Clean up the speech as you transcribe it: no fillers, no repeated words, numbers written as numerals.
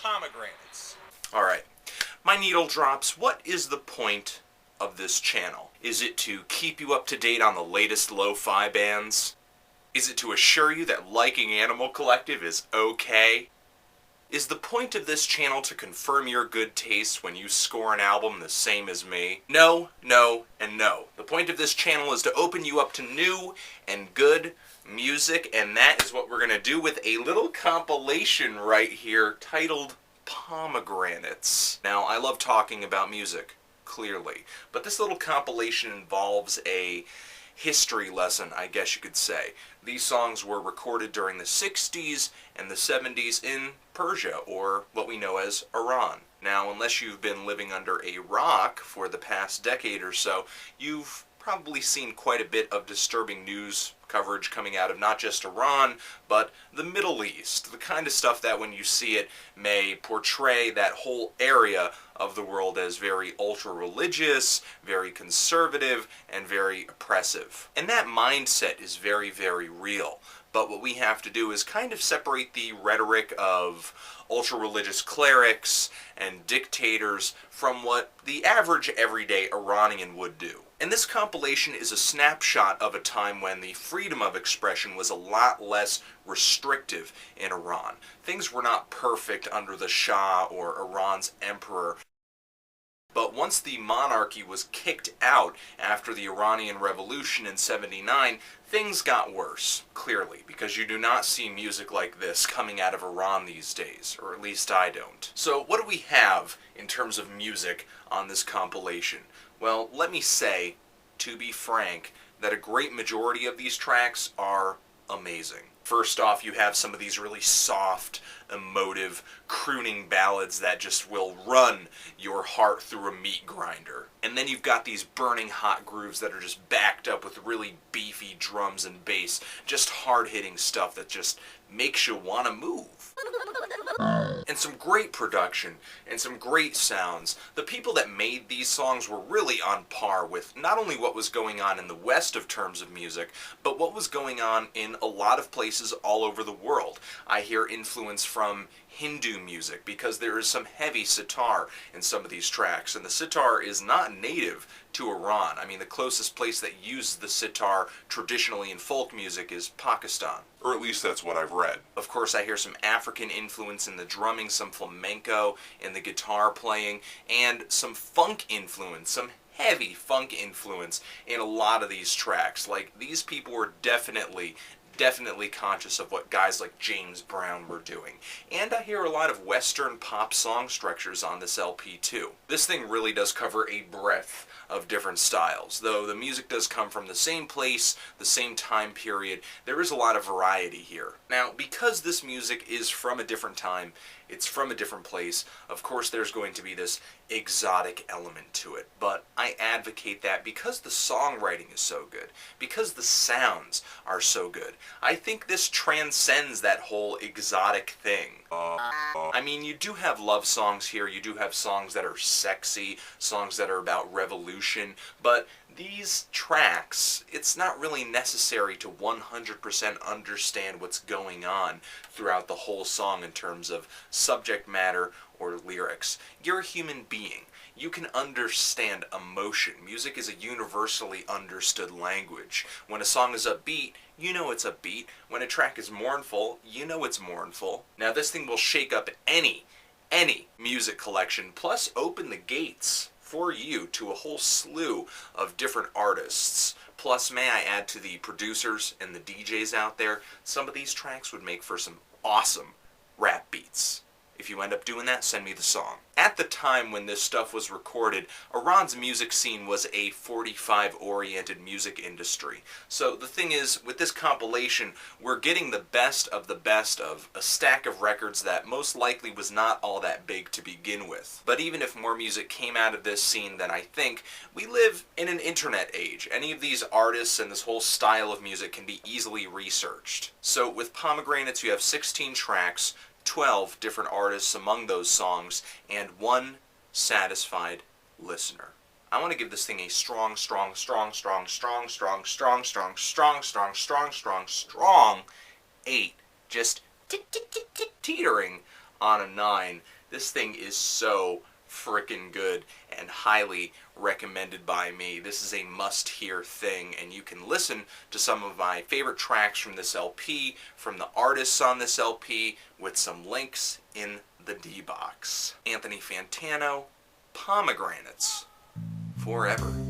Pomegranates. Alright, my needle drops, what is the point of this channel? Is it to keep you up to date on the latest lo-fi bands? Is it to assure you that liking Animal Collective is okay? Is the point of this channel to confirm your good taste when you score an album the same as me? No, no, and no. The point of this channel is to open you up to new and good music, and that is what we're going to do with a little compilation right here titled Pomegranates. Now, I love talking about music, clearly, but this little compilation involves a history lesson, I guess you could say. These songs were recorded during the 60s and the 70s in Persia, or what we know as Iran. Now, unless you've been living under a rock for the past decade or so, you've probably seen quite a bit of disturbing news coverage coming out of not just Iran, but the Middle East. The kind of stuff that when you see it may portray that whole area of the world as very ultra-religious, very conservative, and very oppressive. And that mindset is very, very real. But what we have to do is kind of separate the rhetoric of ultra-religious clerics and dictators from what the average everyday Iranian would do. And this compilation is a snapshot of a time when the freedom of expression was a lot less restrictive in Iran. Things were not perfect under the Shah or Iran's emperor. But once the monarchy was kicked out after the Iranian Revolution in '79, things got worse, clearly, because you do not see music like this coming out of Iran these days, or at least I don't. So what do we have in terms of music on this compilation? Well, let me say, to be frank, that a great majority of these tracks are amazing. First off, you have some of these really soft, emotive, crooning ballads that just will run your heart through a meat grinder. And then you've got these burning hot grooves that are just backed up with really beefy drums and bass. Just hard-hitting stuff that just makes you want to move. And some great production, and some great sounds. The people that made these songs were really on par with not only what was going on in the West of terms of music, but what was going on in a lot of places all over the world. I hear influence from Hindu music, because there is some heavy sitar in some of these tracks, and the sitar is not native to Iran. I mean, the closest place that uses the sitar traditionally in folk music is Pakistan. Or at least that's what I've read. Of course, I hear some African influence in the drumming, some flamenco in the guitar playing, and some funk influence, some heavy funk influence in a lot of these tracks. Like, these people were definitely conscious of what guys like James Brown were doing. And I hear a lot of Western pop song structures on this LP too. This thing really does cover a breadth of different styles. Though the music does come from the same place, the same time period, there is a lot of variety here. Now, because this music is from a different time, it's from a different place, of course there's going to be this exotic element to it. But I advocate that because the songwriting is so good, because the sounds are so good, I think this transcends that whole exotic thing. I mean, you do have love songs here, you do have songs that are sexy, songs that are about revolution, but these tracks, it's not really necessary to 100% understand what's going on throughout the whole song in terms of subject matter or lyrics. You're a human being. You can understand emotion. Music is a universally understood language. When a song is upbeat, you know it's upbeat. When a track is mournful, you know it's mournful. Now this thing will shake up any music collection, plus open the gates for you to a whole slew of different artists. Plus, may I add to the producers and the DJs out there, some of these tracks would make for some awesome rap beats. If you end up doing that, send me the song. At the time when this stuff was recorded, Iran's music scene was a 45-oriented music industry. So the thing is, with this compilation, we're getting the best of a stack of records that most likely was not all that big to begin with. But even if more music came out of this scene than I think, we live in an internet age. Any of these artists and this whole style of music can be easily researched. So with Pomegranates, you have 16 tracks, 12 different artists among those songs, and one satisfied listener. I want to give this thing a strong 8. Just teetering on a 9. This thing is so frickin' good and highly recommended by me. This is a must-hear thing, and you can listen to some of my favorite tracks from this LP, from the artists on this LP, with some links in the D-Box. Anthony Fantano, Pomegranates, forever.